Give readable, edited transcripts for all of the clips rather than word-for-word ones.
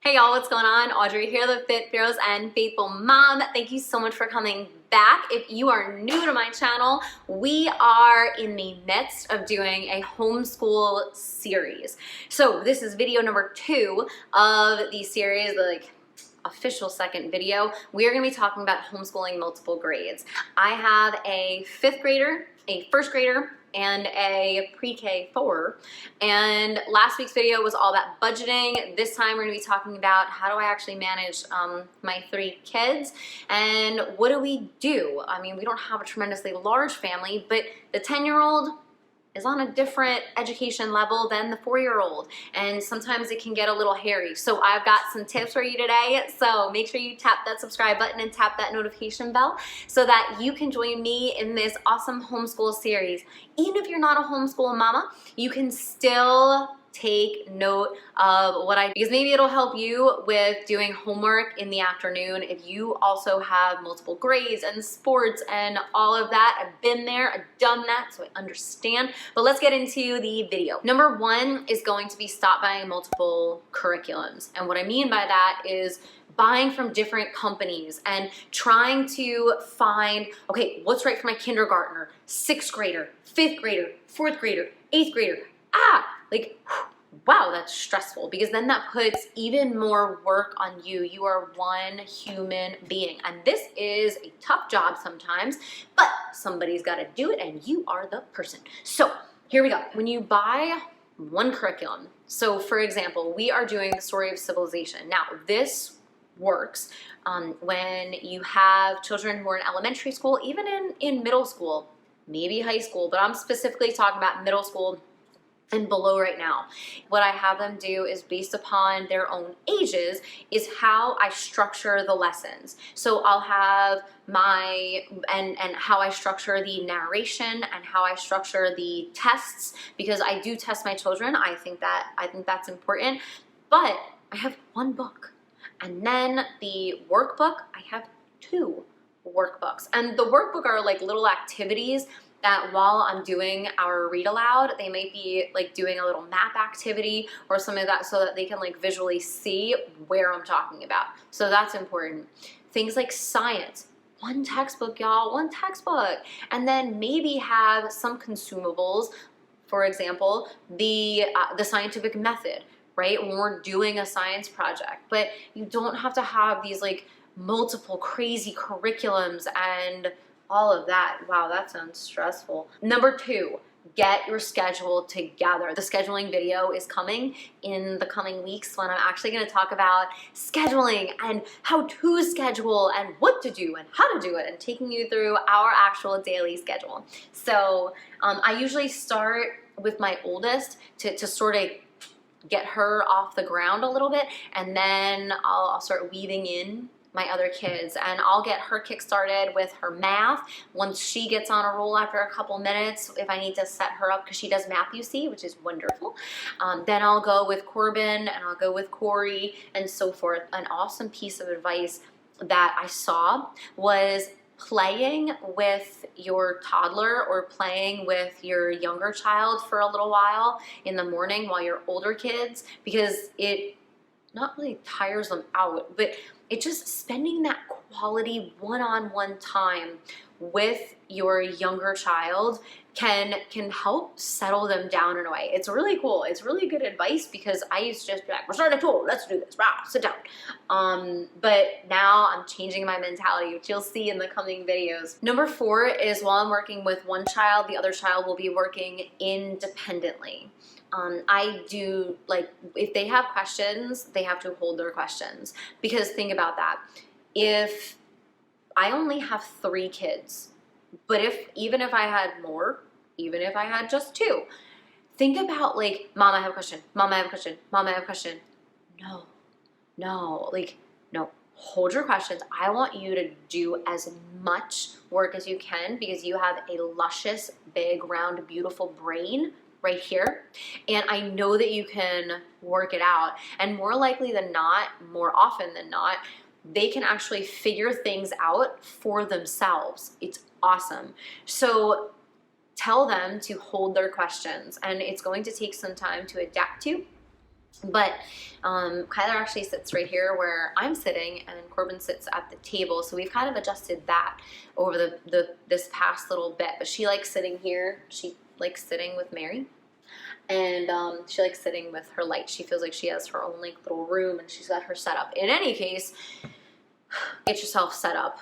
Hey y'all, what's going on? Audrey here, the Fit, Fearless, and Faithful Mom. Thank you so much for coming back. If you are new to my channel, we are in the midst of doing a homeschool series. So this is video number 2 of the series, the official second video. We are going to be talking about homeschooling multiple grades. I have a 5th grader, a 1st grader, and a pre-K 4. And last week's video was all about budgeting. This time we're going to be talking about how do I actually manage my 3 kids and what do we do? I mean, we don't have a tremendously large family, but the 10-year-old is on a different education level than the 4-year-old, and sometimes it can get a little hairy. So I've got some tips for you today, so make sure you tap that subscribe button and tap that notification bell so that you can join me in this awesome homeschool series. Even if you're not a homeschool mama, you can still take note of what I do, because maybe it'll help you with doing homework in the afternoon if you also have multiple grades and sports and all of that. I've been there, I've done that, so I understand. But let's get into the video. Number 1 is going to be stop buying multiple curriculums. And what I mean by that is buying from different companies and trying to find, okay, what's right for my kindergartner, 6th grader, 5th grader, 4th grader, 8th grader. Wow, that's stressful, because then that puts even more work on you. You are one human being, and this is a tough job sometimes, but somebody's got to do it, and you are the person. So here we go. When you buy one curriculum, so for example, we are doing the story of civilization. Now, this works when you have children who are in elementary school, even in middle school, maybe high school, but I'm specifically talking about middle school and below right now. What I have them do is based upon their own ages is how I structure the lessons. So I'll have and how I structure the narration and how I structure the tests, because I do test my children. I think that's important. But I have one book, and then the workbook, I have 2 workbooks. And the workbook are like little activities that while I'm doing our read aloud, they might be like doing a little map activity or something like that, so that they can like visually see where I'm talking about. So that's important. Things like science, 1 textbook, y'all, 1 textbook. And then maybe have some consumables, for example, the scientific method, right? When we're doing a science project. But you don't have to have these like multiple crazy curriculums and all of that. Wow, that sounds stressful. Number 2, get your schedule together. The scheduling video is coming in the coming weeks when I'm actually going to talk about scheduling and how to schedule and what to do and how to do it, and taking you through our actual daily schedule. So I usually start with my oldest to sort of get her off the ground a little bit, and then I'll start weaving in my other kids, and I'll get her kick-started with her math. Once she gets on a roll after a couple minutes, if I need to set her up, because she does math, you see, which is wonderful, then I'll go with Corbin, and I'll go with Corey, and so forth. An awesome piece of advice that I saw was playing with your toddler or playing with your younger child for a little while in the morning while your older kids, because it not really tires them out, but it just spending that quality one-on-one time with your younger child can help settle them down in a way. It's really cool. It's really good advice, because I used to just be like, we're starting at 2, let's do this, rah, sit down. But now I'm changing my mentality, which you'll see in the coming videos. Number 4 is while I'm working with one child, the other child will be working independently. I do, like, if they have questions, they have to hold their questions, because think about that. If I only have 3 kids, but even if I had more, even if I had just 2, think about like, Mom, I have a question. Mom, I have a question. Mom, I have a question. No, hold your questions. I want you to do as much work as you can, because you have a luscious, big, round, beautiful brain right here, and I know that you can work it out, and more likely than not, more often than not, they can actually figure things out for themselves. It's awesome. So tell them to hold their questions, and it's going to take some time to adapt to, But Kyler actually sits right here where I'm sitting, and Corbin sits at the table. So we've kind of adjusted that over this past little bit. But she likes sitting here. She likes sitting with Mary, and she likes sitting with her light. She feels like she has her own like little room, and she's got her set up. In any case, get yourself set up.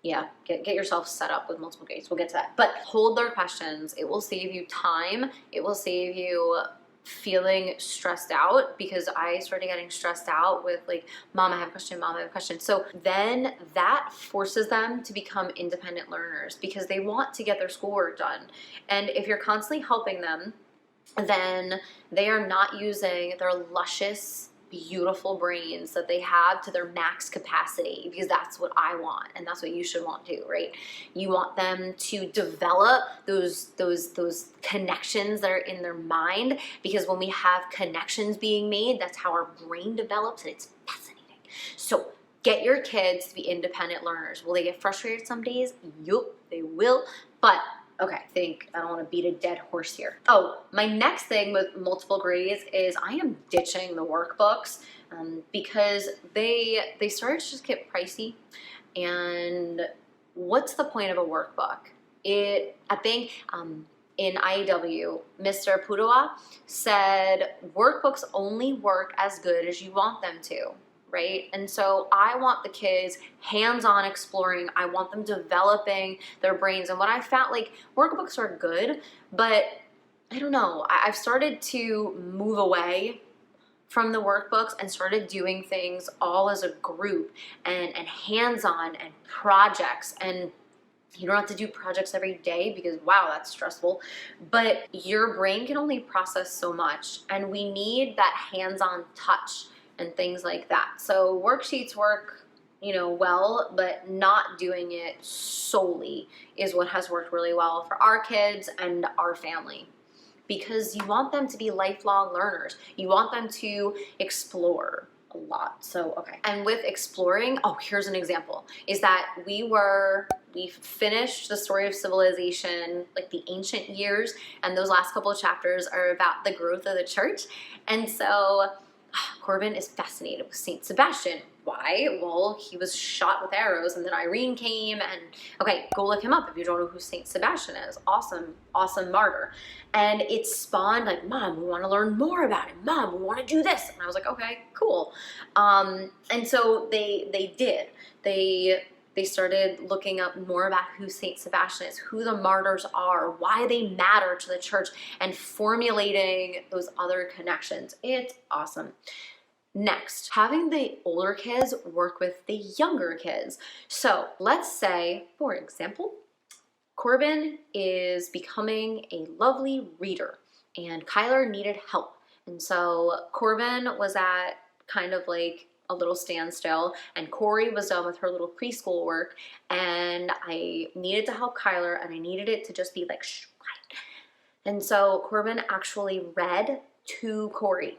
Yeah, get yourself set up with multiple grades. We'll get to that. But hold their questions. It will save you time. It will save you feeling stressed out, because I started getting stressed out with like, Mom, I have a question, Mom, I have a question. So then that forces them to become independent learners, because they want to get their schoolwork done. And if you're constantly helping them, then they are not using their luscious, beautiful brains that they have to their max capacity, because that's what I want, and that's what you should want too, right? You want them to develop those connections that are in their mind, because when we have connections being made, that's how our brain develops, and it's fascinating. So get your kids to be independent learners. Will they get frustrated some days? Yup, they will, but okay, I don't want to beat a dead horse here. Oh, my next thing with multiple grades is I am ditching the workbooks because they started to just get pricey. And what's the point of a workbook? I think in IEW, Mr. Pudawa said workbooks only work as good as you want them to. Right? And so I want the kids hands-on exploring. I want them developing their brains. And what I found, like, workbooks are good, but I don't know. I've started to move away from the workbooks and started doing things all as a group and hands-on and projects. And you don't have to do projects every day because, wow, that's stressful. But your brain can only process so much, and we need that hands-on touch and things like that. So worksheets work, well, but not doing it solely is what has worked really well for our kids and our family, because you want them to be lifelong learners. You want them to explore a lot. So, okay. And with exploring, here's an example, is that we finished the story of civilization, like the ancient years, and those last couple of chapters are about the growth of the church. And so Corbin is fascinated with Saint Sebastian. Why? Well, he was shot with arrows, and then Irene came, and okay, go look him up if you don't know who Saint Sebastian is. Awesome martyr. And it spawned like, Mom, we want to learn more about him. Mom, we want to do this. And I was like, okay, cool. And so they did. They started looking up more about who Saint Sebastian is, who the martyrs are, why they matter to the church, and formulating those other connections. It's awesome. Next, having the older kids work with the younger kids. So let's say, for example, Corbin is becoming a lovely reader, and Kyler needed help. And so Corbin was at kind of like a little standstill, and Corey was done with her little preschool work, and I needed to help Kyler, and I needed it to just be like, shh, quiet. And so Corbin actually read to Corey.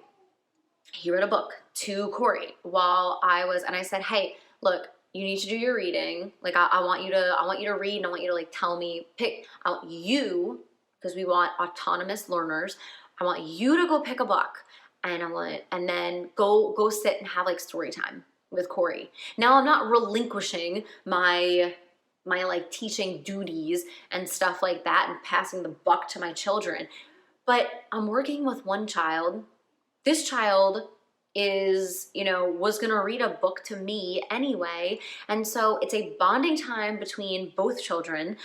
He read a book to Corey while and I said, hey, look, you need to do your reading. Like, I want you to read, and I want you to like tell me, because we want autonomous learners. I want you to go pick a book. And then go sit and have like story time with Corey. Now I'm not relinquishing my like teaching duties and stuff like that and passing the buck to my children, but I'm working with one child. This child is, was gonna read a book to me anyway, and so it's a bonding time between both children,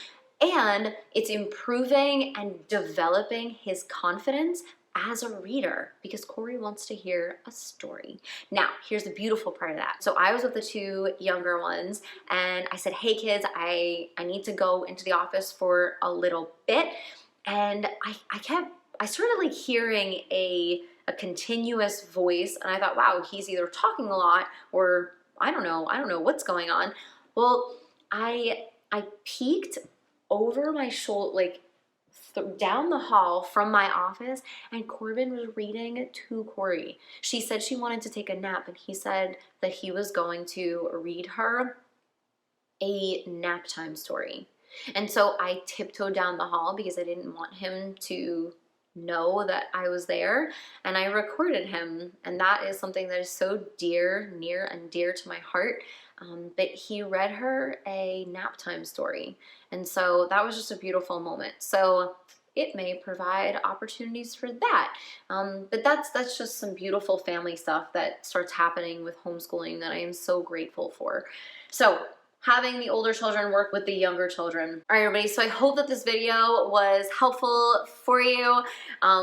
and it's improving and developing his confidence as a reader, because Corey wants to hear a story. Now, here's the beautiful part of that. So I was with the two younger ones, and I said, hey kids, I need to go into the office for a little bit. And I started like hearing a continuous voice, and I thought, wow, he's either talking a lot or I don't know what's going on. Well, I peeked over my shoulder, like down the hall from my office, and Corbin was reading to Corey. She said she wanted to take a nap, and he said that he was going to read her a nap time story. And so I tiptoed down the hall because I didn't want him to know that I was there, and I recorded him, and that is something that is so near and dear to my heart. But he read her a nap time story, and so that was just a beautiful moment. So it may provide opportunities for that. But that's just some beautiful family stuff that starts happening with homeschooling that I am so grateful for. So having the older children work with the younger children. All right, everybody, so I hope that this video was helpful for you.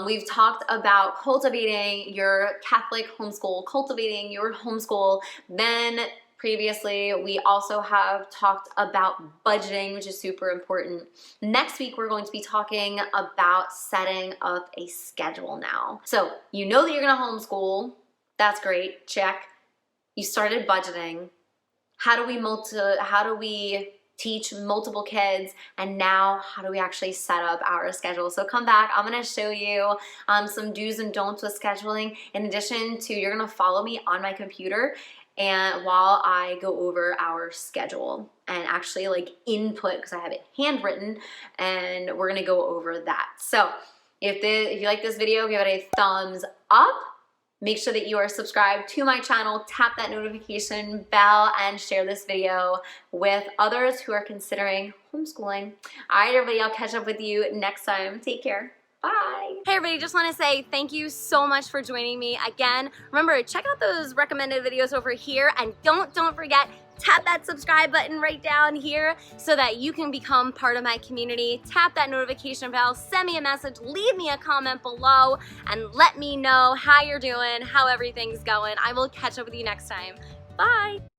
We've talked about cultivating your Catholic homeschool, cultivating your homeschool. Then previously, we also have talked about budgeting, which is super important. Next week, we're going to be talking about setting up a schedule now. So you know that you're gonna homeschool. That's great, check. You started budgeting. How do we teach multiple kids, and now how do we actually set up our schedule? So come back, I'm gonna show you some do's and don'ts with scheduling. In addition to, you're gonna follow me on my computer and while I go over our schedule and actually like input, because I have it handwritten, and we're gonna go over that. So if you like this video, give it a thumbs up. Make sure that you are subscribed to my channel, tap that notification bell, and share this video with others who are considering homeschooling. All right, everybody, I'll catch up with you next time. Take care. Bye. Hey everybody, just want to say thank you so much for joining me again. Remember, check out those recommended videos over here, and don't forget, tap that subscribe button right down here so that you can become part of my community. Tap that notification bell, send me a message, leave me a comment below, and let me know how you're doing, how everything's going. I will catch up with you next time. Bye.